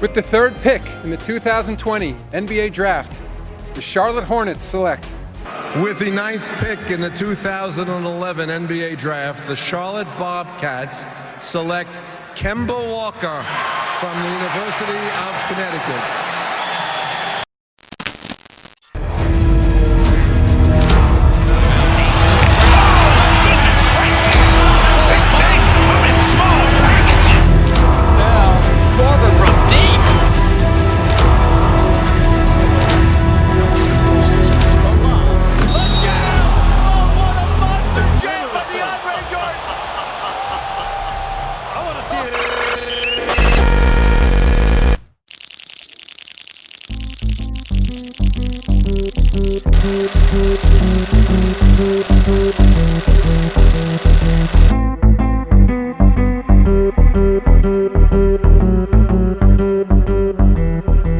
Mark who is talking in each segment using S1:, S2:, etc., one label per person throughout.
S1: With the third pick in the 2020 NBA Draft, the Charlotte Hornets select.
S2: With the ninth pick in the 2011 NBA Draft, the Charlotte Bobcats select Kemba Walker from the University of Connecticut.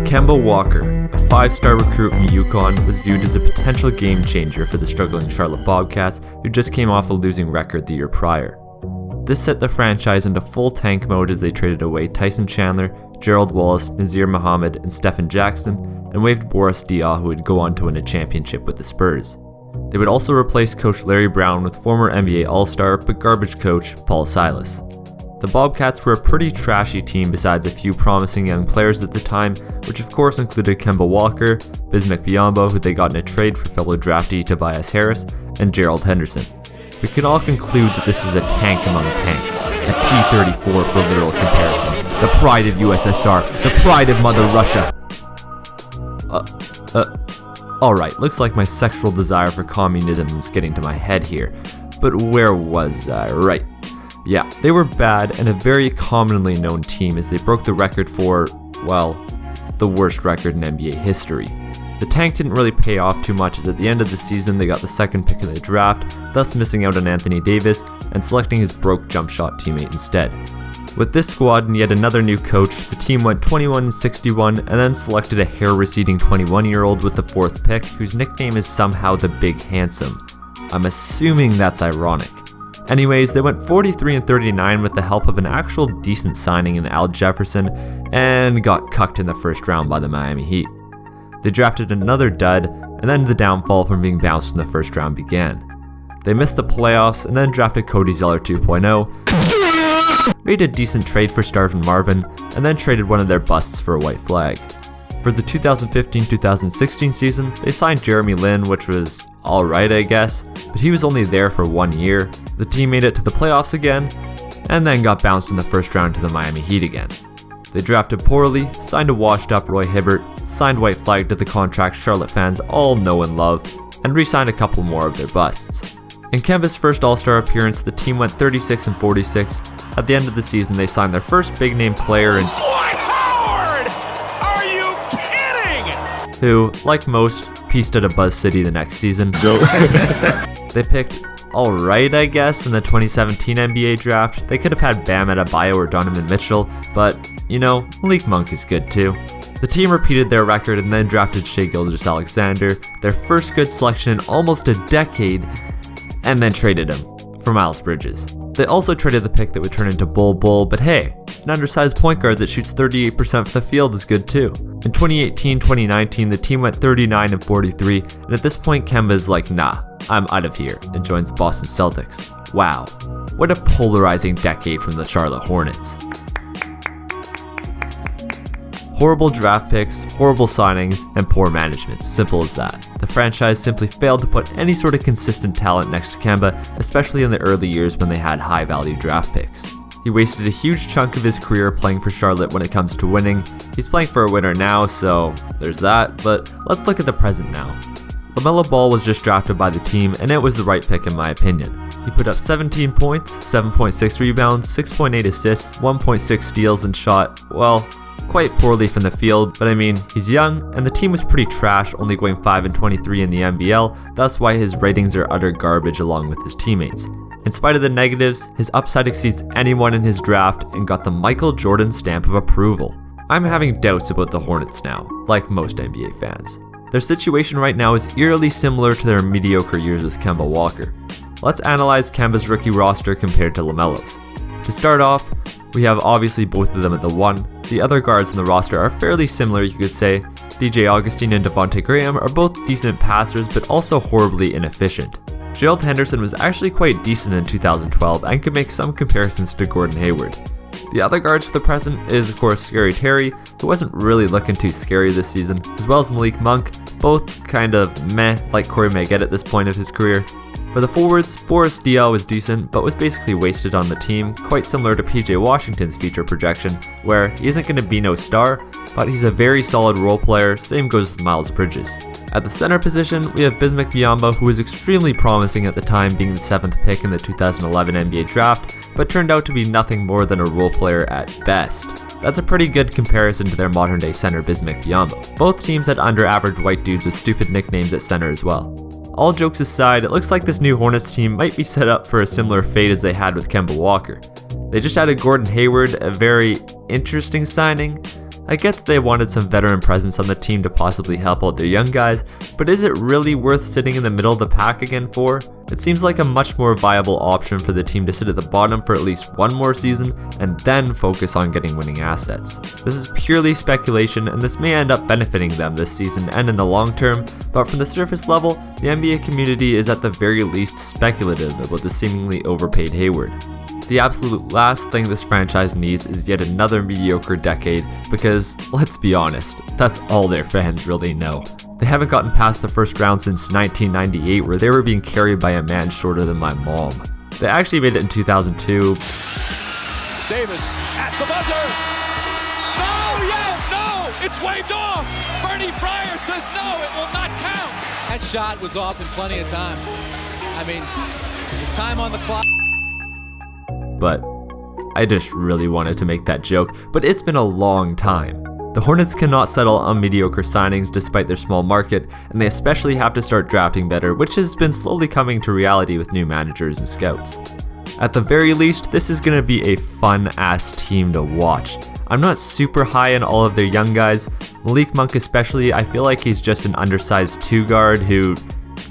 S3: Kemba Walker, a 5-star recruit from UConn, was viewed as a potential game changer for the struggling Charlotte Bobcats, who just came off a losing record the year prior. This set the franchise into full tank mode as they traded away Tyson Chandler, Gerald Wallace, Nazir Muhammad, and Stephen Jackson, and waived Boris Diaw, who would go on to win a championship with the Spurs. They would also replace coach Larry Brown with former NBA All-Star but garbage coach Paul Silas. The Bobcats were a pretty trashy team besides a few promising young players at the time, which of course included Kemba Walker, bismack biyombo, who they got in a trade for fellow draftee Tobias Harris, and Gerald Henderson. We can all conclude that this was a tank among tanks, a T-34 for literal comparison, the pride of USSR, the pride of Mother Russia. Alright, looks like my sexual desire for communism is getting to my head here, but where was I? Right. Yeah, they were bad and a very commonly known team as they broke the record for, well, the worst record in NBA history. The tank didn't really pay off too much as at the end of the season they got the second pick in the draft, thus missing out on Anthony Davis and selecting his broke jump shot teammate instead. With this squad and yet another new coach, the team went 21-61 and then selected a hair-receding 21-year-old with the fourth pick whose nickname is somehow the Big Handsome. I'm assuming that's ironic. Anyways, they went 43-39 with the help of an actual decent signing in Al Jefferson and got cucked in the first round by the Miami Heat. They drafted another dud, and then the downfall from being bounced in the first round began. They missed the playoffs and then drafted Cody Zeller 2.0, made a decent trade for Starvin Marvin, and then traded one of their busts for a white flag. For the 2015-2016 season, they signed Jeremy Lin, which was alright I guess, but he was only there for 1 year. The team made it to the playoffs again, and then got bounced in the first round to the Miami Heat again. They drafted poorly, signed a washed up Roy Hibbert, signed white flag to the contract Charlotte fans all know and love, and re-signed a couple more of their busts. In Kemba's first All-Star appearance, the team went 36-46. At the end of the season, they signed their first big-name player who, like most, pieced out of Buzz City the next season. They picked alright, I guess, in the 2017 NBA draft. They could have had Bam Adebayo or Donovan Mitchell, but, you know, Malik Monk is good too. The team repeated their record and then drafted Shai Gilgeous-Alexander, their first good selection in almost a decade, and then traded him for Miles Bridges. They also traded the pick that would turn into Bull, but hey, an undersized point guard that shoots 38% from the field is good too. In 2018-2019, the team went 39-43, and at this point Kemba's like, nah, I'm out of here, and joins the Boston Celtics. Wow, what a polarizing decade from the Charlotte Hornets. Horrible draft picks, horrible signings, and poor management, simple as that. The franchise simply failed to put any sort of consistent talent next to Kemba, especially in the early years when they had high-value draft picks. He wasted a huge chunk of his career playing for Charlotte when it comes to winning. He's playing for a winner now, so there's that, but let's look at the present now. LaMelo Ball was just drafted by the team, and it was the right pick in my opinion. He put up 17 points, 7.6 rebounds, 6.8 assists, 1.6 steals, and shot, well, quite poorly from the field, but I mean, he's young, and the team was pretty trash, only going 5-23 in the NBL, thus why his ratings are utter garbage along with his teammates. In spite of the negatives, his upside exceeds anyone in his draft and got the Michael Jordan stamp of approval. I'm having doubts about the Hornets now, like most NBA fans. Their situation right now is eerily similar to their mediocre years with Kemba Walker. Let's analyze Kemba's rookie roster compared to LaMelo's. To start off, we have obviously both of them at the 1, The other guards in the roster are fairly similar, you could say. DJ Augustine and Devonte Graham are both decent passers, but also horribly inefficient. Gerald Henderson was actually quite decent in 2012 and could make some comparisons to Gordon Hayward. The other guards for the present is of course Scary Terry, who wasn't really looking too scary this season, as well as Malik Monk, both kind of meh like Corey may get at this point of his career. For the forwards, Boris Diaw was decent, but was basically wasted on the team, quite similar to PJ Washington's future projection, where he isn't going to be no star, but he's a very solid role player, same goes with Miles Bridges. At the center position, we have bismack Biyombo, who was extremely promising at the time, being the 7th pick in the 2011 NBA draft, but turned out to be nothing more than a role player at best. That's a pretty good comparison to their modern day center bismack Biyombo. Both teams had under average white dudes with stupid nicknames at center as well. All jokes aside, it looks like this new Hornets team might be set up for a similar fate as they had with Kemba Walker. They just added Gordon Hayward, a very interesting signing. I get that they wanted some veteran presence on the team to possibly help out their young guys, but is it really worth sitting in the middle of the pack again for? It seems like a much more viable option for the team to sit at the bottom for at least one more season and then focus on getting winning assets. This is purely speculation and this may end up benefiting them this season and in the long term, but from the surface level, the NBA community is at the very least speculative about the seemingly overpaid Hayward. The absolute last thing this franchise needs is yet another mediocre decade because, let's be honest, that's all their fans really know. They haven't gotten past the first round since 1998 where they were being carried by a man shorter than my mom. They actually made it in 2002.
S4: Davis at the buzzer! No, yes, no! It's waved off! Bernie Fryer says no, it will not count! That shot was off in plenty of time. I mean, there's time on the clock.
S3: But I just really wanted to make that joke, but it's been a long time. The Hornets cannot settle on mediocre signings despite their small market, and they especially have to start drafting better, which has been slowly coming to reality with new managers and scouts. At the very least, this is going to be a fun-ass team to watch. I'm not super high on all of their young guys. Malik Monk especially, I feel like he's just an undersized 2-guard who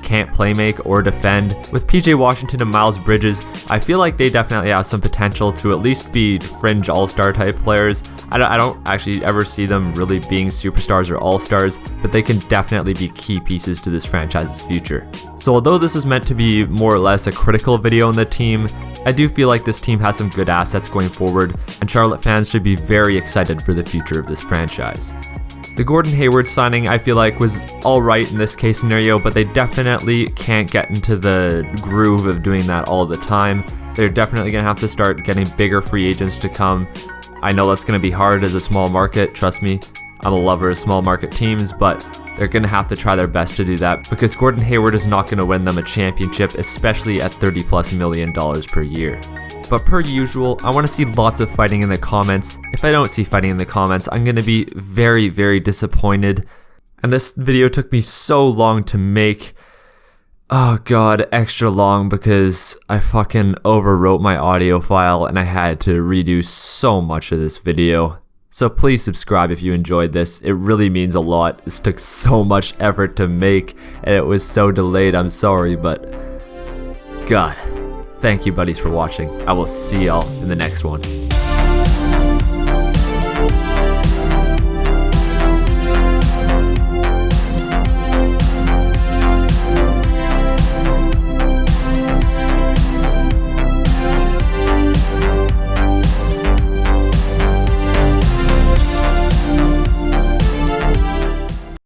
S3: can't playmake or defend. With PJ Washington and Miles Bridges, I feel like they definitely have some potential to at least be fringe all-star type players. I don't actually ever see them really being superstars or all-stars, but they can definitely be key pieces to this franchise's future. So although this is meant to be more or less a critical video on the team, I do feel like this team has some good assets going forward, and Charlotte fans should be very excited for the future of this franchise. The Gordon Hayward signing I feel like was alright in this case scenario, but they definitely can't get into the groove of doing that all the time. They're definitely going to have to start getting bigger free agents to come. I know that's going to be hard as a small market, trust me. I'm a lover of small market teams, but they're going to have to try their best to do that because Gordon Hayward is not going to win them a championship, especially at $30+ million per year. But per usual, I want to see lots of fighting in the comments. If I don't see fighting in the comments, I'm going to be very, very disappointed. And this video took me so long to make. Oh god, extra long because I fucking overwrote my audio file and I had to redo so much of this video. So please subscribe if you enjoyed this. It really means a lot. This took so much effort to make and it was so delayed. I'm sorry, but God. Thank you buddies for watching. I will see y'all in the next one.